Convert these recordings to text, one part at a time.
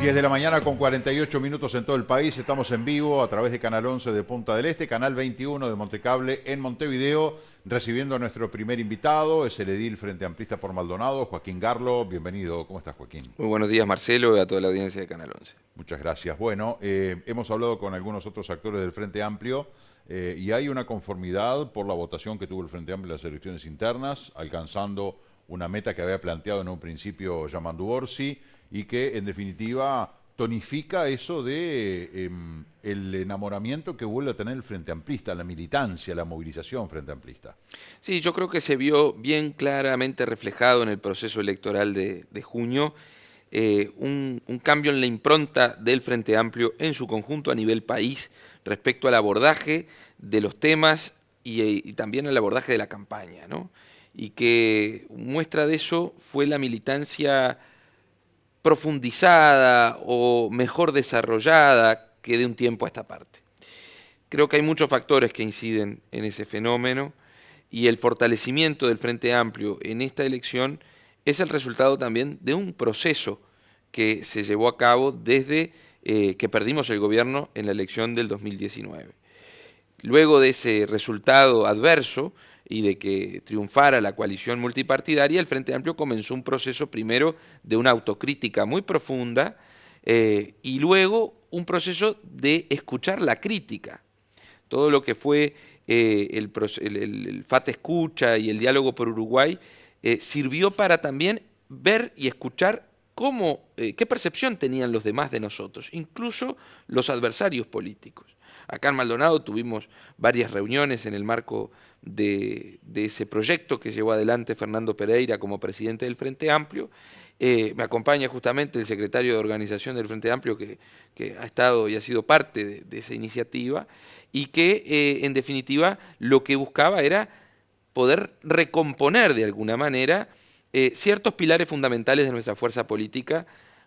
10 de la mañana con 48 minutos en todo el país. Estamos en vivo a través de Canal 11 de Punta del Este, Canal 21 de Montecable en Montevideo, recibiendo a nuestro primer invitado, es el edil Frente Amplista por Maldonado, Joaquín Garlo. Bienvenido. ¿Cómo estás, Joaquín? Muy buenos días, Marcelo, y a toda la audiencia de Canal 11. Muchas gracias. Bueno, hemos hablado con algunos otros actores del Frente Amplio y hay una conformidad por la votación que tuvo el Frente Amplio en las elecciones internas, alcanzando una meta que había planteado en un principio Yamandu Orsi, y que en definitiva tonifica eso de el enamoramiento que vuelve a tener el Frente Amplista, la militancia, la movilización Frente Amplista. Sí, yo creo que se vio bien claramente reflejado en el proceso electoral de junio un cambio en la impronta del Frente Amplio en su conjunto a nivel país respecto al abordaje de los temas y también al abordaje de la campaña, ¿no? Y que muestra de eso fue la militancia profundizada o mejor desarrollada que de un tiempo a esta parte. Creo que hay muchos factores que inciden en ese fenómeno y el fortalecimiento del Frente Amplio en esta elección es el resultado también de un proceso que se llevó a cabo desde que perdimos el gobierno en la elección del 2019. Luego de ese resultado adverso y de que triunfara la coalición multipartidaria, el Frente Amplio comenzó un proceso primero de una autocrítica muy profunda y luego un proceso de escuchar la crítica. Todo lo que fue el FAT Escucha y el Diálogo por Uruguay sirvió para también ver y escuchar qué percepción tenían los demás de nosotros, incluso los adversarios políticos. Acá en Maldonado tuvimos varias reuniones en el marco de ese proyecto que llevó adelante Fernando Pereira como presidente del Frente Amplio. Me acompaña justamente el secretario de organización del Frente Amplio que ha estado y ha sido parte de esa iniciativa y que en definitiva lo que buscaba era poder recomponer de alguna manera ciertos pilares fundamentales de nuestra fuerza política,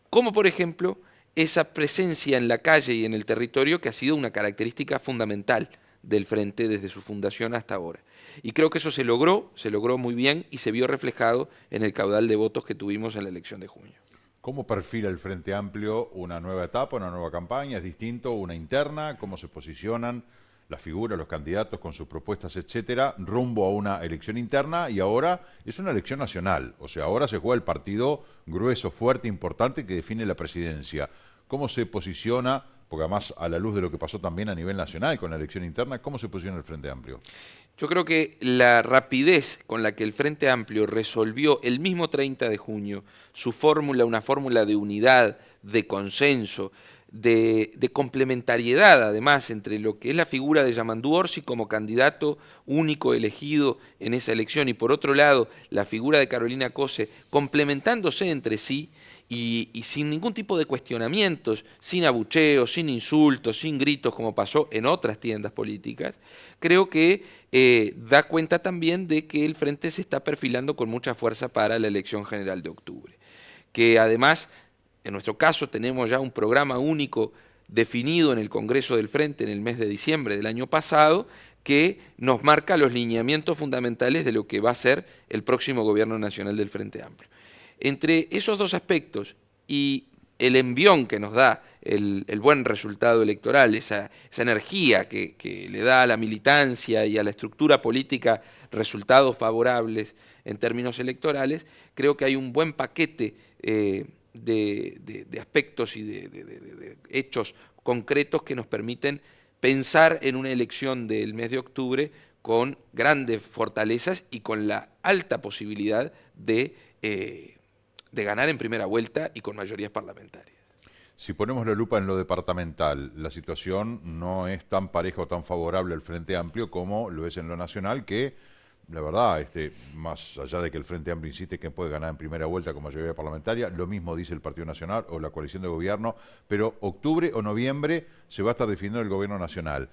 como por ejemplo esa presencia en la calle y en el territorio que ha sido una característica fundamental del Frente desde su fundación hasta ahora. Y creo que eso se logró muy bien y se vio reflejado en el caudal de votos que tuvimos en la elección de junio. ¿Cómo perfila el Frente Amplio una nueva etapa, una nueva campaña? ¿Es distinto una interna? ¿Cómo se posicionan las figuras, los candidatos con sus propuestas, etcétera, rumbo a una elección interna? Y ahora es una elección nacional, o sea, ahora se juega el partido grueso, fuerte, importante que define la presidencia. ¿Cómo se posiciona? Porque además, a la luz de lo que pasó también a nivel nacional con la elección interna, ¿cómo se posiciona el Frente Amplio? Yo creo que la rapidez con la que el Frente Amplio resolvió el mismo 30 de junio su fórmula, una fórmula de unidad, de consenso, de complementariedad además entre lo que es la figura de Yamandu Orsi como candidato único elegido en esa elección y por otro lado la figura de Carolina Cose complementándose entre sí y sin ningún tipo de cuestionamientos, sin abucheos, sin insultos, sin gritos como pasó en otras tiendas políticas, creo que da cuenta también de que el Frente se está perfilando con mucha fuerza para la elección general de octubre. Que además, en nuestro caso, tenemos ya un programa único definido en el Congreso del Frente en el mes de diciembre del año pasado, que nos marca los lineamientos fundamentales de lo que va a ser el próximo gobierno nacional del Frente Amplio. Entre esos dos aspectos y el envión que nos da el buen resultado electoral, esa energía que le da a la militancia y a la estructura política resultados favorables en términos electorales, creo que hay un buen paquete de aspectos y de hechos concretos que nos permiten pensar en una elección del mes de octubre con grandes fortalezas y con la alta posibilidad de ganar en primera vuelta y con mayorías parlamentarias. Si ponemos la lupa en lo departamental, la situación no es tan pareja o tan favorable al Frente Amplio como lo es en lo nacional, que la verdad, más allá de que el Frente Amplio insiste que puede ganar en primera vuelta con mayoría parlamentaria, lo mismo dice el Partido Nacional o la coalición de gobierno, pero octubre o noviembre se va a estar definiendo el gobierno nacional.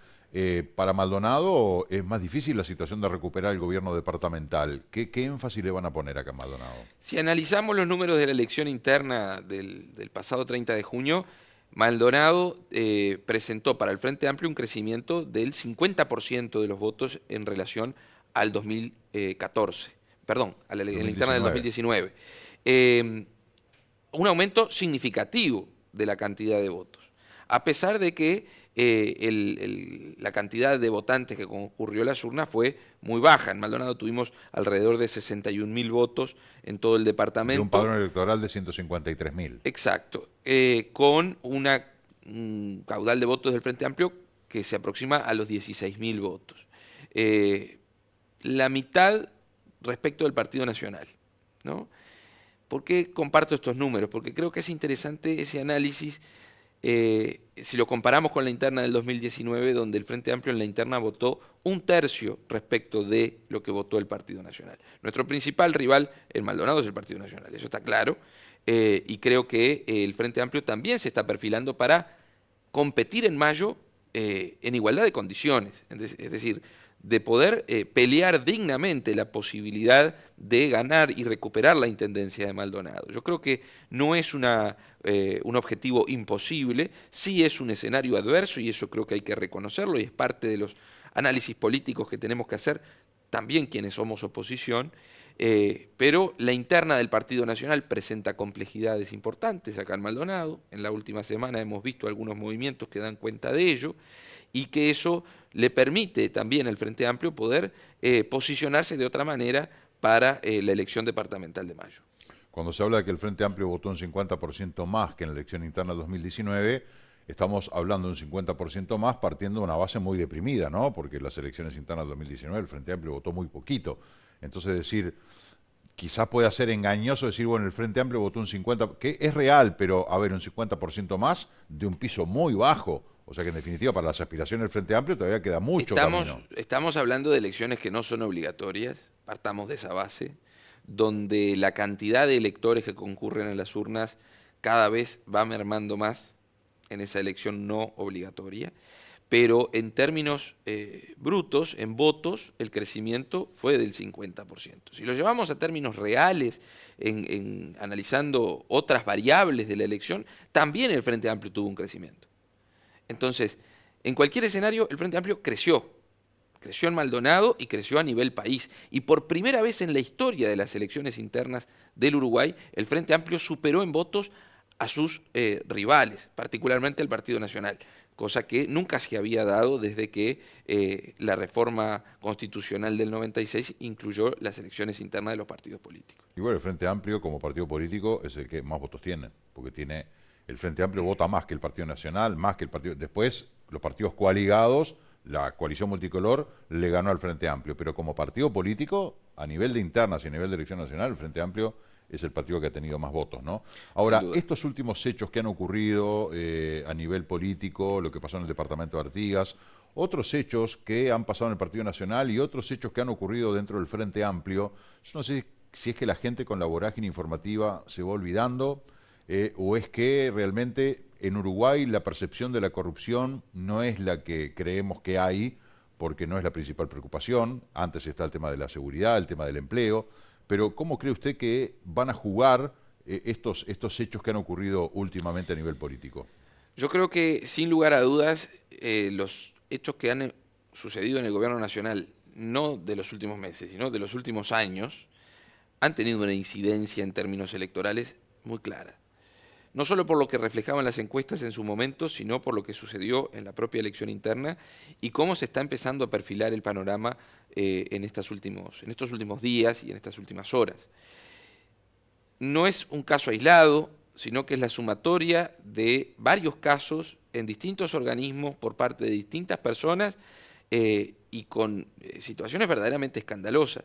Para Maldonado es más difícil la situación de recuperar el gobierno departamental. ¿Qué énfasis le van a poner acá a Maldonado? Si analizamos los números de la elección interna del pasado 30 de junio, Maldonado presentó para el Frente Amplio un crecimiento del 50% de los votos en relación al 2014, perdón, en la interna del 2019. Un aumento significativo de la cantidad de votos. A pesar de que la cantidad de votantes que concurrió a las urnas fue muy baja. En Maldonado tuvimos alrededor de 61.000 votos en todo el departamento. De un padrón electoral de 153.000. Exacto, con un caudal de votos del Frente Amplio que se aproxima a los 16.000 votos. La mitad respecto del Partido Nacional, ¿no? ¿Por qué comparto estos números? Porque creo que es interesante ese análisis si lo comparamos con la interna del 2019, donde el Frente Amplio en la interna votó 1/3 respecto de lo que votó el Partido Nacional. Nuestro principal rival en Maldonado es el Partido Nacional, eso está claro, y creo que el Frente Amplio también se está perfilando para competir en mayo en igualdad de condiciones, es decir, de poder pelear dignamente la posibilidad de ganar y recuperar la intendencia de Maldonado. Yo creo que no es un objetivo imposible, sí es un escenario adverso y eso creo que hay que reconocerlo y es parte de los análisis políticos que tenemos que hacer también quienes somos oposición, pero la interna del Partido Nacional presenta complejidades importantes acá en Maldonado. En la última semana hemos visto algunos movimientos que dan cuenta de ello y que eso le permite también al Frente Amplio poder posicionarse de otra manera para la elección departamental de mayo. Cuando se habla de que el Frente Amplio votó un 50% más que en la elección interna del 2019, estamos hablando de un 50% más partiendo de una base muy deprimida, ¿no? Porque en las elecciones internas del 2019 el Frente Amplio votó muy poquito. Entonces decir, quizás pueda ser engañoso decir, bueno, el Frente Amplio votó un 50%, que es real, pero a ver, un 50% más de un piso muy bajo. O sea que en definitiva para las aspiraciones del Frente Amplio todavía queda mucho camino. Estamos hablando de elecciones que no son obligatorias, partamos de esa base, donde la cantidad de electores que concurren a las urnas cada vez va mermando más en esa elección no obligatoria, pero en términos brutos, en votos, el crecimiento fue del 50%. Si lo llevamos a términos reales, analizando otras variables de la elección, también el Frente Amplio tuvo un crecimiento. Entonces, en cualquier escenario, el Frente Amplio creció en Maldonado y creció a nivel país. Y por primera vez en la historia de las elecciones internas del Uruguay, el Frente Amplio superó en votos a sus rivales, particularmente el Partido Nacional, cosa que nunca se había dado desde que la reforma constitucional del 96 incluyó las elecciones internas de los partidos políticos. Y bueno, el Frente Amplio como partido político es el que más votos tiene, porque tiene... El Frente Amplio vota más que el Partido Nacional, más que el Partido... Después, los partidos coaligados, la coalición multicolor, le ganó al Frente Amplio. Pero como partido político, a nivel de internas y a nivel de elección nacional, el Frente Amplio es el partido que ha tenido más votos, ¿no? Ahora, estos últimos hechos que han ocurrido a nivel político, lo que pasó en el departamento de Artigas, otros hechos que han pasado en el Partido Nacional y otros hechos que han ocurrido dentro del Frente Amplio, yo no sé si es que la gente con la vorágine informativa se va olvidando... o es que realmente en Uruguay la percepción de la corrupción no es la que creemos que hay, porque no es la principal preocupación. Antes está el tema de la seguridad, el tema del empleo, pero ¿cómo cree usted que van a jugar estos hechos que han ocurrido últimamente a nivel político? Yo creo que, sin lugar a dudas, los hechos que han sucedido en el gobierno nacional, no de los últimos meses, sino de los últimos años, han tenido una incidencia en términos electorales muy clara. No solo por lo que reflejaban las encuestas en su momento, sino por lo que sucedió en la propia elección interna y cómo se está empezando a perfilar el panorama en estos últimos días y en estas últimas horas. No es un caso aislado, sino que es la sumatoria de varios casos en distintos organismos por parte de distintas personas y con situaciones verdaderamente escandalosas.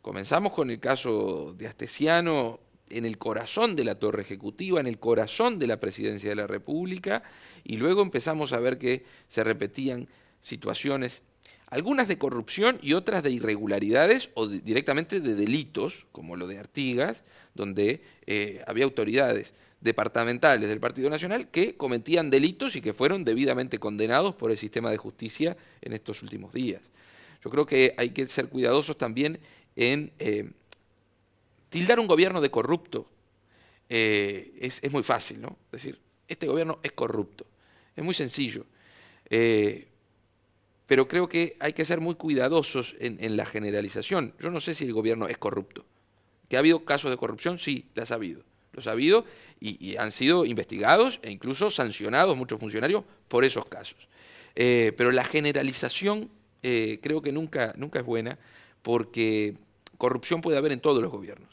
Comenzamos con el caso de Astesiano, en el corazón de la torre ejecutiva, en el corazón de la presidencia de la República, y luego empezamos a ver que se repetían situaciones, algunas de corrupción y otras de irregularidades o directamente de delitos, como lo de Artigas, donde había autoridades departamentales del Partido Nacional que cometían delitos y que fueron debidamente condenados por el sistema de justicia en estos últimos días. Yo creo que hay que ser cuidadosos también en... tildar un gobierno de corrupto es muy fácil, ¿no? Es decir, este gobierno es corrupto. Es muy sencillo. Pero creo que hay que ser muy cuidadosos en la generalización. Yo no sé si el gobierno es corrupto. ¿Que ha habido casos de corrupción? Sí, las ha habido. los ha habido y han sido investigados e incluso sancionados muchos funcionarios por esos casos. Pero la generalización creo que nunca es buena, porque corrupción puede haber en todos los gobiernos.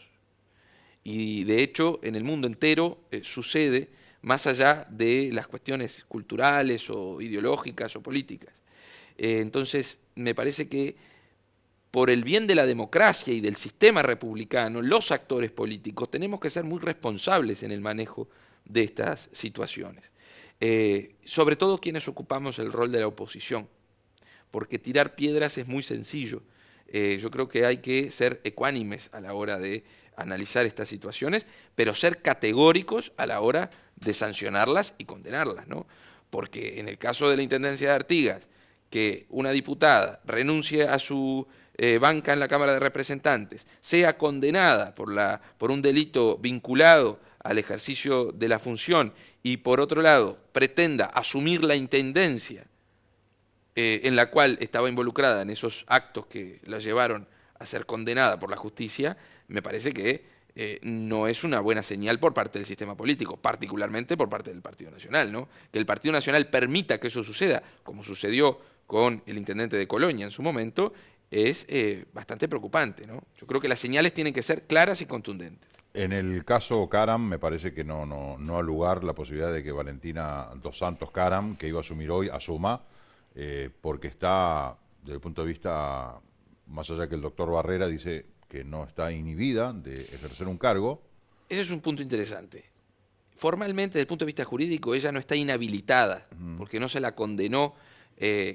Y de hecho en el mundo entero sucede más allá de las cuestiones culturales o ideológicas o políticas. Entonces me parece que por el bien de la democracia y del sistema republicano, los actores políticos tenemos que ser muy responsables en el manejo de estas situaciones. Sobre todo quienes ocupamos el rol de la oposición, porque tirar piedras es muy sencillo. Yo creo que hay que ser ecuánimes a la hora de analizar estas situaciones, pero ser categóricos a la hora de sancionarlas y condenarlas, ¿no? Porque en el caso de la Intendencia de Artigas, que una diputada renuncie a su banca en la Cámara de Representantes, sea condenada por un delito vinculado al ejercicio de la función y por otro lado pretenda asumir la intendencia en la cual estaba involucrada en esos actos que la llevaron a ser condenada por la justicia, me parece que no es una buena señal por parte del sistema político, particularmente por parte del Partido Nacional, ¿no? Que el Partido Nacional permita que eso suceda, como sucedió con el intendente de Colonia en su momento, es bastante preocupante, ¿no? Yo creo que las señales tienen que ser claras y contundentes. En el caso Caram, me parece que no ha lugar la posibilidad de que Valentina Dos Santos Caram, que iba a asumir hoy, asuma, porque está, desde el punto de vista, más allá que el doctor Barrera dice que no está inhibida de ejercer un cargo. Ese es un punto interesante. Formalmente, desde el punto de vista jurídico, ella no está inhabilitada, porque no se la condenó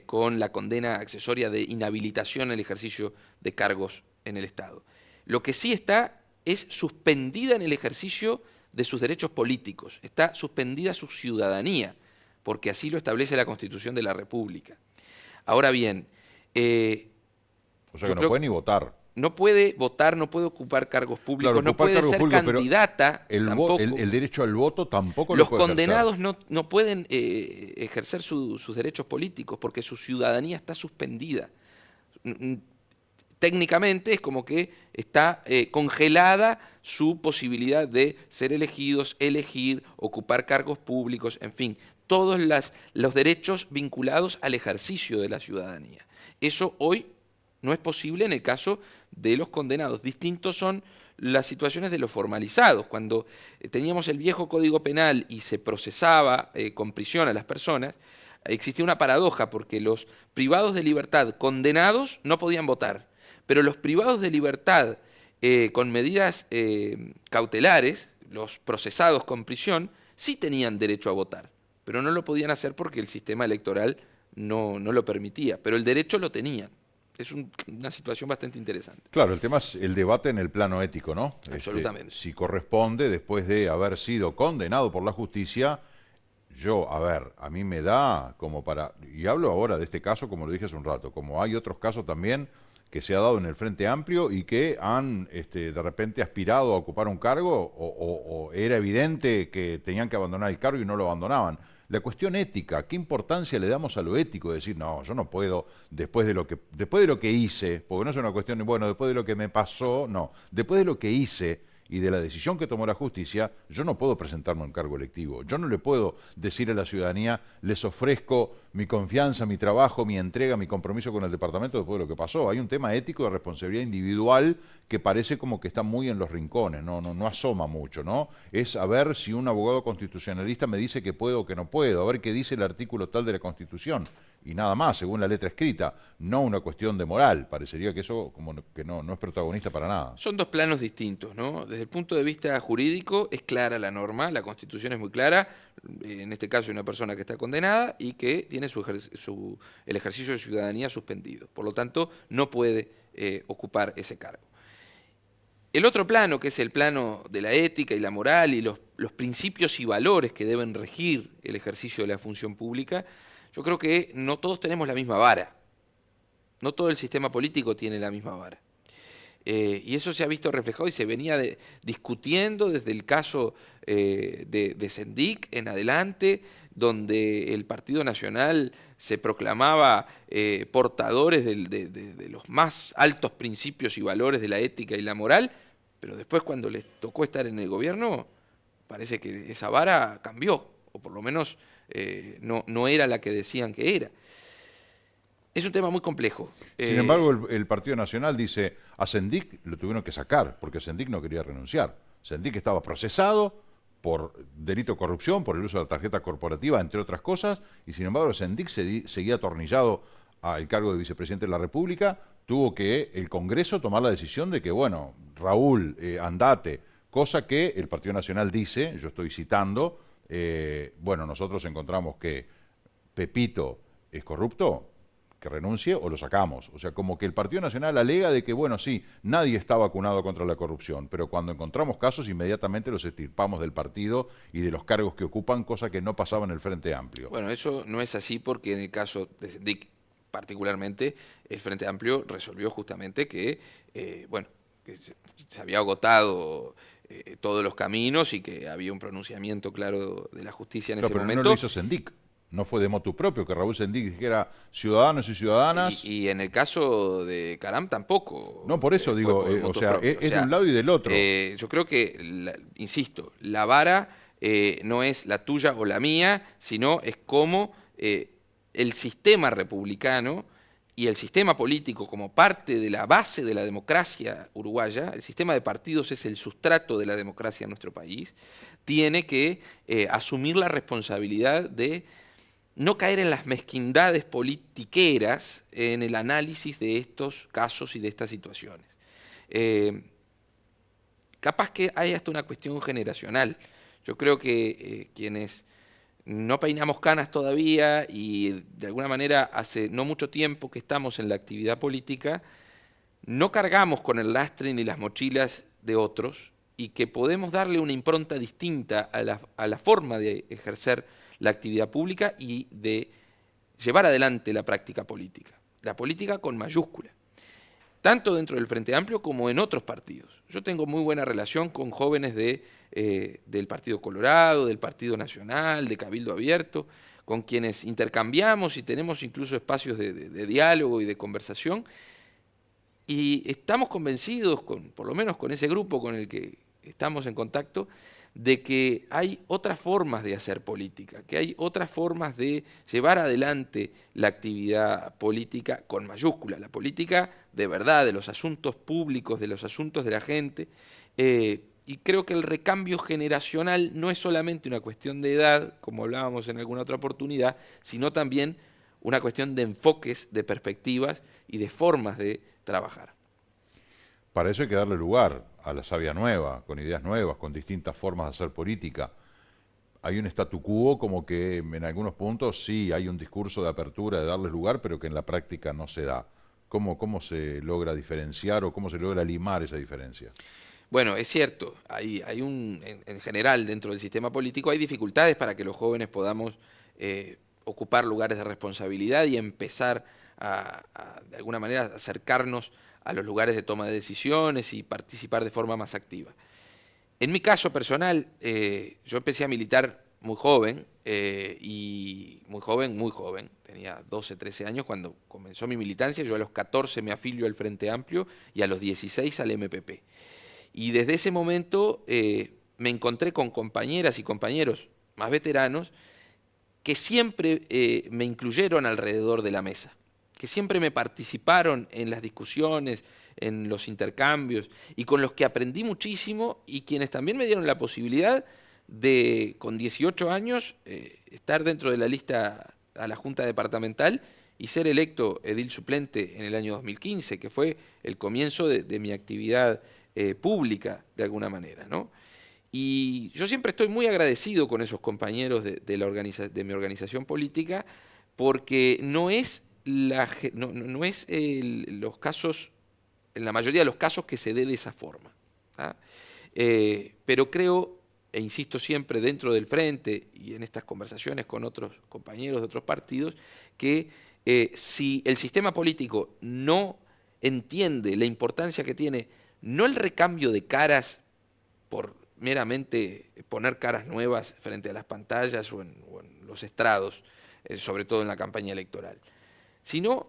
con la condena accesoria de inhabilitación en el ejercicio de cargos en el Estado. Lo que sí está es suspendida en el ejercicio de sus derechos políticos, está suspendida su ciudadanía, porque así lo establece la Constitución de la República. Ahora bien, o sea que no puede ni votar. No puede votar, no puede ocupar cargos públicos, Claro, no puede ser candidata. El derecho al voto tampoco lo puede ejercer. Los condenados no pueden ejercer sus derechos políticos porque su ciudadanía está suspendida. Técnicamente es como que está congelada su posibilidad de ser elegidos, elegir, ocupar cargos públicos, en fin, todos los derechos vinculados al ejercicio de la ciudadanía. Eso hoy no es posible en el caso de los condenados. Distintos son las situaciones de los formalizados. Cuando teníamos el viejo Código Penal y se procesaba con prisión a las personas, existía una paradoja porque los privados de libertad condenados no podían votar, pero los privados de libertad con medidas cautelares, los procesados con prisión, sí tenían derecho a votar, pero no lo podían hacer porque el sistema electoral no lo permitía, pero el derecho lo tenían. Es una situación bastante interesante. Claro, el tema es el debate en el plano ético, ¿no? Absolutamente. Si corresponde, después de haber sido condenado por la justicia, a mí me da como para, y hablo ahora de este caso, como lo dije hace un rato, como hay otros casos también que se ha dado en el Frente Amplio y que han de repente aspirado a ocupar un cargo o era evidente que tenían que abandonar el cargo y no lo abandonaban. La cuestión ética, ¿qué importancia le damos a lo ético? Decir, no, yo no puedo, después de lo que hice, porque no es una cuestión, bueno, después de lo que me pasó, no, después de lo que hice y de la decisión que tomó la justicia, yo no puedo presentarme a un cargo electivo. Yo no le puedo decir a la ciudadanía, les ofrezco mi confianza, mi trabajo, mi entrega, mi compromiso con el departamento después de lo que pasó. Hay un tema ético de responsabilidad individual que parece como que está muy en los rincones, no asoma mucho, ¿no? Es a ver si un abogado constitucionalista me dice que puedo o que no puedo, a ver qué dice el artículo tal de la Constitución. Y nada más, según la letra escrita, no una cuestión de moral. Parecería que eso como que no es protagonista para nada. Son dos planos distintos, ¿no? Desde el punto de vista jurídico es clara la norma, la Constitución es muy clara, en este caso hay una persona que está condenada y que tiene el ejercicio de ciudadanía suspendido. Por lo tanto, no puede ocupar ese cargo. El otro plano, que es el plano de la ética y la moral y los principios y valores que deben regir el ejercicio de la función pública, yo creo que no todos tenemos la misma vara. No todo el sistema político tiene la misma vara. Y eso se ha visto reflejado y se venía discutiendo desde el caso de Sendik en adelante, donde el Partido Nacional se proclamaba portadores de los más altos principios y valores de la ética y la moral, pero después cuando les tocó estar en el gobierno parece que esa vara cambió, o por lo menos no era la que decían que era. Es un tema muy complejo. Sin embargo, el Partido Nacional dice, a Sendik lo tuvieron que sacar, porque Sendik no quería renunciar. Sendik estaba procesado por delito de corrupción, por el uso de la tarjeta corporativa, entre otras cosas, y sin embargo Sendik seguía atornillado al cargo de vicepresidente de la República. Tuvo que el Congreso tomar la decisión de que, bueno, Raúl, andate, cosa que el Partido Nacional dice, yo estoy citando, bueno, nosotros encontramos que Pepito es corrupto, que renuncie o lo sacamos. O sea, como que el Partido Nacional alega de que, bueno, sí, nadie está vacunado contra la corrupción, pero cuando encontramos casos inmediatamente los extirpamos del partido y de los cargos que ocupan, cosa que no pasaba en el Frente Amplio. Bueno, eso no es así porque en el caso de Sendik particularmente, el Frente Amplio resolvió justamente que, bueno, que se había agotado todos los caminos y que había un pronunciamiento claro de la justicia en ese pero momento. No lo hizo Sendik. No fue de motu propio que Raúl Sendik dijera ciudadanos y ciudadanas. Y en el caso de Caram tampoco. No, por eso digo, o sea, es de un lado y del otro. Yo creo que, insisto, la vara no es la tuya o la mía, sino es cómo el sistema republicano y el sistema político como parte de la base de la democracia uruguaya, el sistema de partidos es el sustrato de la democracia en nuestro país, tiene que asumir la responsabilidad de no caer en las mezquindades politiqueras en el análisis de estos casos y de estas situaciones. Capaz que hay hasta una cuestión generacional. Yo creo que quienes no peinamos canas todavía y de alguna manera hace no mucho tiempo que estamos en la actividad política, no cargamos con el lastre ni las mochilas de otros y que podemos darle una impronta distinta a la forma de ejercer la actividad pública y de llevar adelante la práctica política. La política con mayúscula, tanto dentro del Frente Amplio como en otros partidos. Yo tengo muy buena relación con jóvenes del Partido Colorado, del Partido Nacional, de Cabildo Abierto, con quienes intercambiamos y tenemos incluso espacios de diálogo y de conversación. Y estamos convencidos, por lo menos con ese grupo con el que estamos en contacto, de que hay otras formas de hacer política, que hay otras formas de llevar adelante la actividad política con mayúscula, la política de verdad, de los asuntos públicos, de los asuntos de la gente. Y creo que el recambio generacional no es solamente una cuestión de edad, como hablábamos en alguna otra oportunidad, sino también una cuestión de enfoques, de perspectivas y de formas de trabajar. Para eso hay que darle lugar a la savia nueva, con ideas nuevas, con distintas formas de hacer política. Hay un statu quo como que en algunos puntos sí hay un discurso de apertura, de darles lugar, pero que en la práctica no se da. ¿Cómo se logra diferenciar o cómo se logra limar esa diferencia? Bueno, es cierto, en general dentro del sistema político hay dificultades para que los jóvenes podamos ocupar lugares de responsabilidad y empezar de alguna manera, acercarnos a los lugares de toma de decisiones y participar de forma más activa. En mi caso personal, yo empecé a militar muy joven, muy joven, tenía 12, 13 años cuando comenzó mi militancia. Yo a los 14 me afilio al Frente Amplio y a los 16 al MPP. Y desde ese momento me encontré con compañeras y compañeros más veteranos que siempre me incluyeron alrededor de la mesa, que siempre me participaron en las discusiones, en los intercambios, y con los que aprendí muchísimo, y quienes también me dieron la posibilidad de, con 18 años, estar dentro de la lista a la Junta Departamental y ser electo edil suplente en el año 2015, que fue el comienzo de mi actividad pública, de alguna manera, ¿no? Y yo siempre estoy muy agradecido con esos compañeros de mi organización política, porque no es los casos, en la mayoría de los casos, que se dé de esa forma. Pero creo, e insisto siempre dentro del Frente y en estas conversaciones con otros compañeros de otros partidos, que si el sistema político no entiende la importancia que tiene, no el recambio de caras por meramente poner caras nuevas frente a las pantallas o en los estrados, sobre todo en la campaña electoral, sino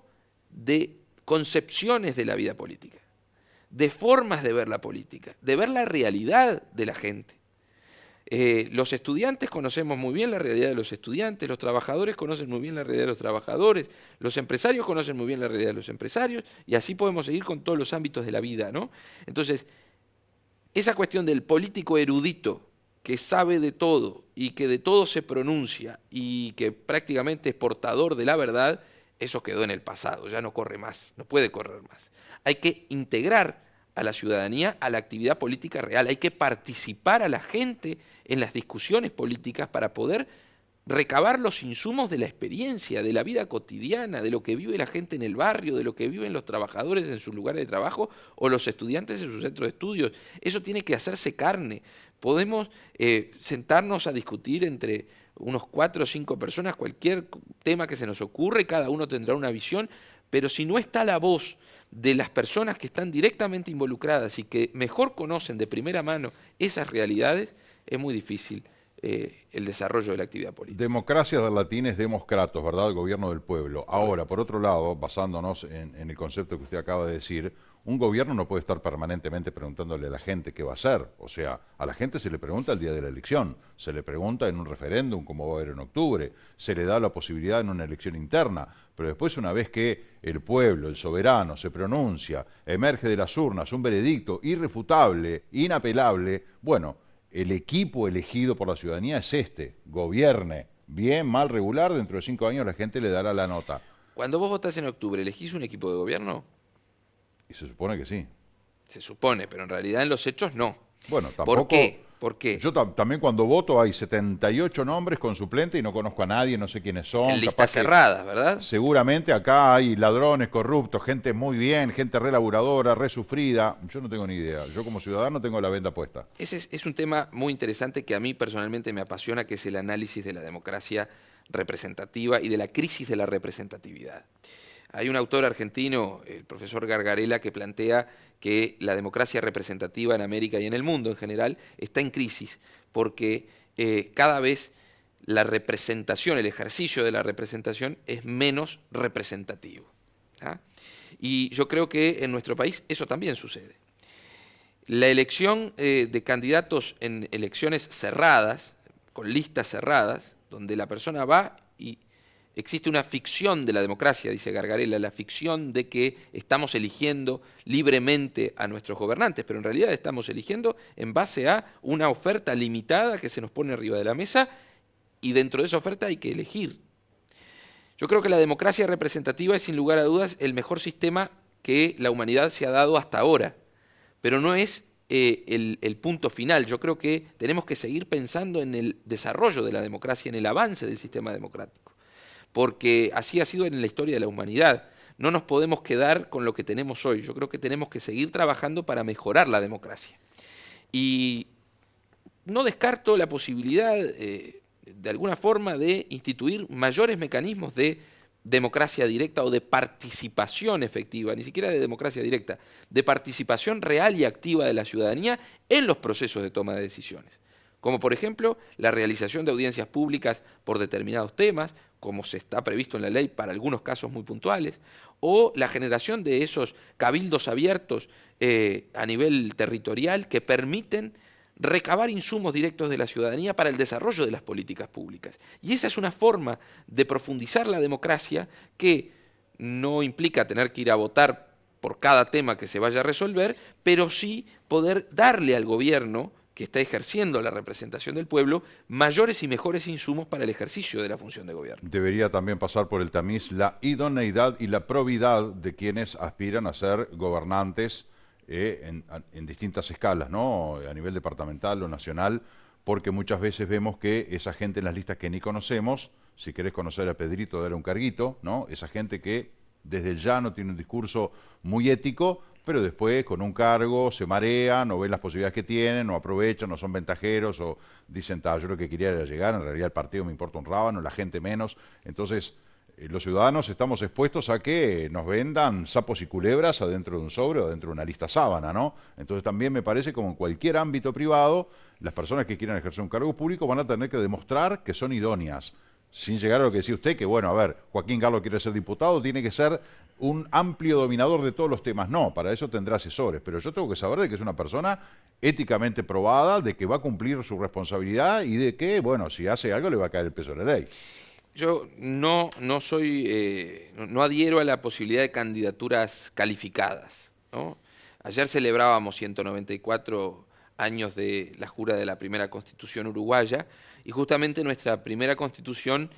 de concepciones de la vida política, de formas de ver la política, de ver la realidad de la gente. Los estudiantes conocemos muy bien la realidad de los estudiantes, los trabajadores conocen muy bien la realidad de los trabajadores, los empresarios conocen muy bien la realidad de los empresarios, y así podemos seguir con todos los ámbitos de la vida, ¿no? Entonces, esa cuestión del político erudito que sabe de todo y que de todo se pronuncia y que prácticamente es portador de la verdad, eso quedó en el pasado, ya no corre más, no puede correr más. Hay que integrar a la ciudadanía a la actividad política real, hay que participar a la gente en las discusiones políticas para poder recabar los insumos de la experiencia, de la vida cotidiana, de lo que vive la gente en el barrio, de lo que viven los trabajadores en sus lugares de trabajo o los estudiantes en sus centros de estudios. Eso tiene que hacerse carne. Podemos sentarnos a discutir entre unos 4 o 5 personas cualquier tema que se nos ocurre, cada uno tendrá una visión, pero si no está la voz de las personas que están directamente involucradas y que mejor conocen de primera mano esas realidades, es muy difícil el desarrollo de la actividad política. Democracia del latín es demos kratos, ¿verdad? El gobierno del pueblo. Ahora, por otro lado, basándonos en el concepto que usted acaba de decir, un gobierno no puede estar permanentemente preguntándole a la gente qué va a hacer. O sea, a la gente se le pregunta el día de la elección, se le pregunta en un referéndum como va a haber en octubre, se le da la posibilidad en una elección interna, pero después una vez que el pueblo, el soberano, se pronuncia, emerge de las urnas un veredicto irrefutable, inapelable, bueno, el equipo elegido por la ciudadanía es este, gobierne, bien, mal, regular, dentro de 5 años la gente le dará la nota. Cuando vos votás en octubre, ¿elegís un equipo de gobierno? Y se supone que sí. Se supone, pero en realidad en los hechos no. Bueno, tampoco... ¿Por qué? ¿Por qué? Yo también cuando voto hay 78 nombres con suplente y no conozco a nadie, no sé quiénes son. En listas cerradas, ¿verdad? Seguramente acá hay ladrones, corruptos, gente muy bien, gente re laburadora, re sufrida. Yo no tengo ni idea. Yo como ciudadano tengo la venda puesta. Ese es un tema muy interesante que a mí personalmente me apasiona, que es el análisis de la democracia representativa y de la crisis de la representatividad. Hay un autor argentino, el profesor Gargarella, que plantea que la democracia representativa en América y en el mundo en general está en crisis porque cada vez la representación, el ejercicio de la representación es menos representativo. ¿Ah? Y yo creo que en nuestro país eso también sucede. La elección de candidatos en elecciones cerradas, con listas cerradas, donde la persona va y existe una ficción de la democracia, dice Gargarella, la ficción de que estamos eligiendo libremente a nuestros gobernantes, pero en realidad estamos eligiendo en base a una oferta limitada que se nos pone arriba de la mesa y dentro de esa oferta hay que elegir. Yo creo que la democracia representativa es sin lugar a dudas el mejor sistema que la humanidad se ha dado hasta ahora, pero no es el punto final. Yo creo que tenemos que seguir pensando en el desarrollo de la democracia, en el avance del sistema democrático, porque así ha sido en la historia de la humanidad. No nos podemos quedar con lo que tenemos hoy. Yo creo que tenemos que seguir trabajando para mejorar la democracia. Y no descarto la posibilidad, de alguna forma, de instituir mayores mecanismos de democracia directa o de participación efectiva, ni siquiera de democracia directa, de participación real y activa de la ciudadanía en los procesos de toma de decisiones. Como por ejemplo la realización de audiencias públicas por determinados temas, como se está previsto en la ley para algunos casos muy puntuales, o la generación de esos cabildos abiertos a nivel territorial que permiten recabar insumos directos de la ciudadanía para el desarrollo de las políticas públicas. Y esa es una forma de profundizar la democracia que no implica tener que ir a votar por cada tema que se vaya a resolver, pero sí poder darle al gobierno que está ejerciendo la representación del pueblo, mayores y mejores insumos para el ejercicio de la función de gobierno. Debería también pasar por el tamiz la idoneidad y la probidad de quienes aspiran a ser gobernantes en distintas escalas, ¿no? A nivel departamental o nacional, porque muchas veces vemos que esa gente en las listas que ni conocemos, si querés conocer a Pedrito, dale un carguito, ¿no? Esa gente que desde el llano tiene un discurso muy ético, pero después con un cargo se marean o ven las posibilidades que tienen o aprovechan o son ventajeros o dicen, yo lo que quería era llegar, en realidad el partido me importa un rábano, la gente menos. Entonces los ciudadanos estamos expuestos a que nos vendan sapos y culebras adentro de un sobre o adentro de una lista sábana, ¿no? Entonces también me parece como en cualquier ámbito privado, las personas que quieran ejercer un cargo público van a tener que demostrar que son idóneas. sin llegar a lo que decía usted, que bueno, a ver, Joaquín Garlo quiere ser diputado, tiene que ser un amplio dominador de todos los temas. No, para eso tendrá asesores, pero yo tengo que saber de que es una persona éticamente probada, de que va a cumplir su responsabilidad y de que, bueno, si hace algo le va a caer el peso de la ley. Yo no soy, no adhiero a la posibilidad de candidaturas calificadas, ¿no? Ayer celebrábamos 194 años de la jura de la primera Constitución uruguaya y justamente nuestra primera Constitución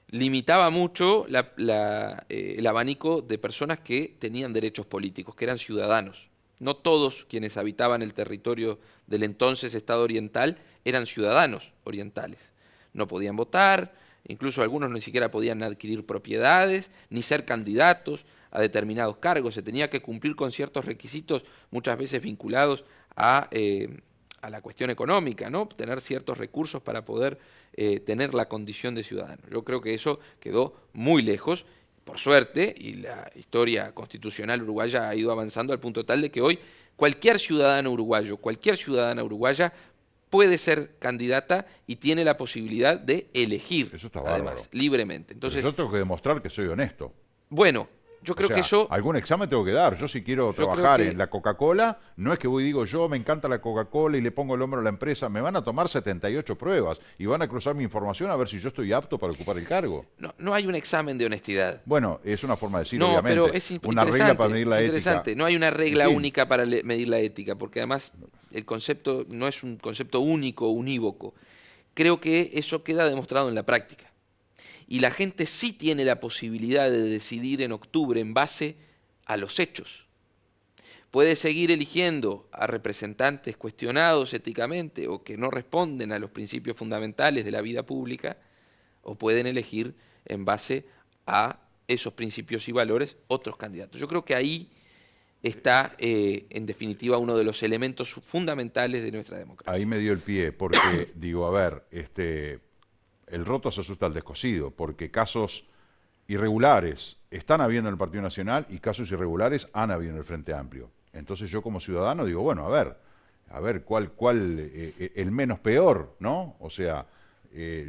limitaba mucho el abanico de personas que tenían derechos políticos, que eran ciudadanos. No todos quienes habitaban el territorio del entonces Estado oriental eran ciudadanos orientales. No podían votar, incluso algunos ni siquiera podían adquirir propiedades, ni ser candidatos a determinados cargos. Se tenía que cumplir con ciertos requisitos, muchas veces vinculados a la cuestión económica, ¿no? Tener ciertos recursos para poder tener la condición de ciudadano. Yo creo que eso quedó muy lejos, por suerte, y la historia constitucional uruguaya ha ido avanzando al punto tal de que hoy cualquier ciudadano uruguayo, cualquier ciudadana uruguaya puede ser candidata y tiene la posibilidad de elegir, eso está además, libremente. Entonces, pero yo tengo que demostrar que soy honesto. Bueno, yo creo que eso... algún examen tengo que dar. Yo si quiero trabajar en la Coca-Cola, no es que voy y digo yo me encanta la Coca-Cola y le pongo el hombro a la empresa. Me van a tomar 78 pruebas y van a cruzar mi información a ver si yo estoy apto para ocupar el cargo. No hay un examen de honestidad. Bueno, es una forma de decir, no, obviamente. Pero es una regla para medir la ética. No hay una regla en fin. única para medir la ética, porque además el concepto no es un concepto único, unívoco. Creo que eso queda demostrado en la práctica. Y la gente sí tiene la posibilidad de decidir en octubre en base a los hechos. Puede seguir eligiendo a representantes cuestionados éticamente o que no responden a los principios fundamentales de la vida pública, o pueden elegir en base a esos principios y valores otros candidatos. Yo creo que ahí está, en definitiva, uno de los elementos fundamentales de nuestra democracia. Ahí me dio el pie, porque digo, a ver, el roto se asusta al descosido, porque casos irregulares están habiendo en el Partido Nacional y casos irregulares han habido en el Frente Amplio. Entonces yo como ciudadano digo, bueno, a ver, ¿cuál el menos peor, ¿no? O sea,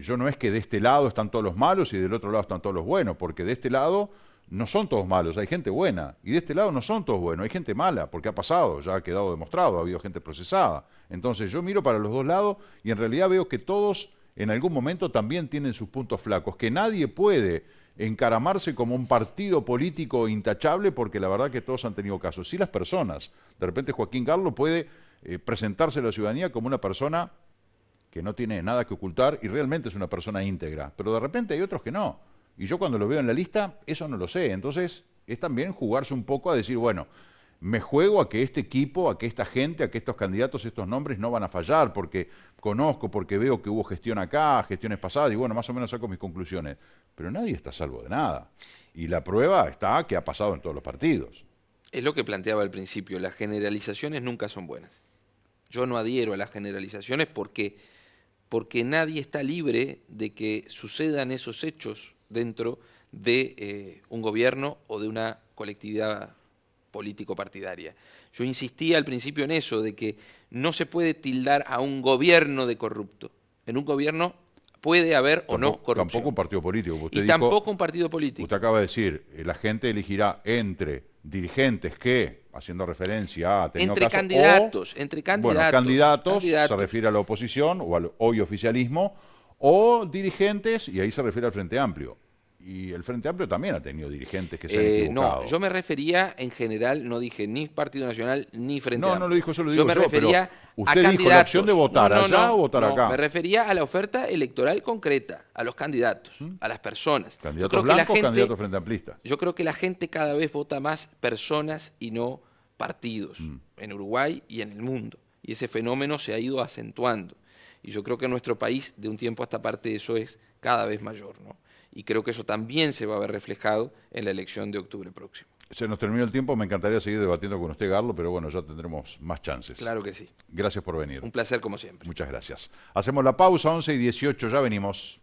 yo no es que de este lado están todos los malos y del otro lado están todos los buenos, porque de este lado no son todos malos, hay gente buena, y de este lado no son todos buenos, hay gente mala, porque ha pasado, ya ha quedado demostrado, ha habido gente procesada. Entonces yo miro para los dos lados y en realidad veo que todos en algún momento también tienen sus puntos flacos, que nadie puede encaramarse como un partido político intachable, porque la verdad que todos han tenido casos. Sí, las personas, de repente Joaquín Garlo puede presentarse a la ciudadanía como una persona que no tiene nada que ocultar y realmente es una persona íntegra, pero de repente hay otros que no. Y yo cuando lo veo en la lista, eso no lo sé. Entonces es también jugarse un poco a decir, bueno, me juego a que este equipo, a que esta gente, a que estos candidatos, estos nombres no van a fallar, porque conozco, porque veo que hubo gestión acá, gestiones pasadas, y bueno, más o menos saco mis conclusiones. Pero nadie está a salvo de nada. Y la prueba está que ha pasado en todos los partidos. Es lo que planteaba al principio, las generalizaciones nunca son buenas. Yo no adhiero a las generalizaciones porque nadie está libre de que sucedan esos hechos dentro de un gobierno o de una colectividad político-partidaria. Yo insistía al principio en eso, de que no se puede tildar a un gobierno de corrupto. En un gobierno puede haber o no corrupción. Tampoco un partido político. Usted dijo, tampoco un partido político. Usted acaba de decir, la gente elegirá entre dirigentes que, haciendo referencia a... Entre candidatos. Bueno, candidatos se refiere a la oposición o al hoy oficialismo, o dirigentes, y ahí se refiere al Frente Amplio. Y el Frente Amplio también ha tenido dirigentes que se han equivocado. No, yo me refería en general, no dije ni Partido Nacional ni Frente Amplio. No lo dijo, eso lo digo yo. Me refería pero usted dijo la opción de votar allá o votar acá. Me refería a la oferta electoral concreta, a los candidatos, a las personas. Candidatos blancos, candidatos frente amplistas. Yo creo que la gente cada vez vota más personas y no partidos, en Uruguay y en el mundo. Y ese fenómeno se ha ido acentuando. Y yo creo que en nuestro país, de un tiempo a esta parte, eso es cada vez mayor, ¿no? Y creo que eso también se va a ver reflejado en la elección de octubre próximo. Se nos terminó el tiempo, me encantaría seguir debatiendo con usted, Garlo, pero bueno, ya tendremos más chances. Claro que sí. Gracias por venir. Un placer como siempre. Muchas gracias. Hacemos la pausa, 11:18, ya venimos.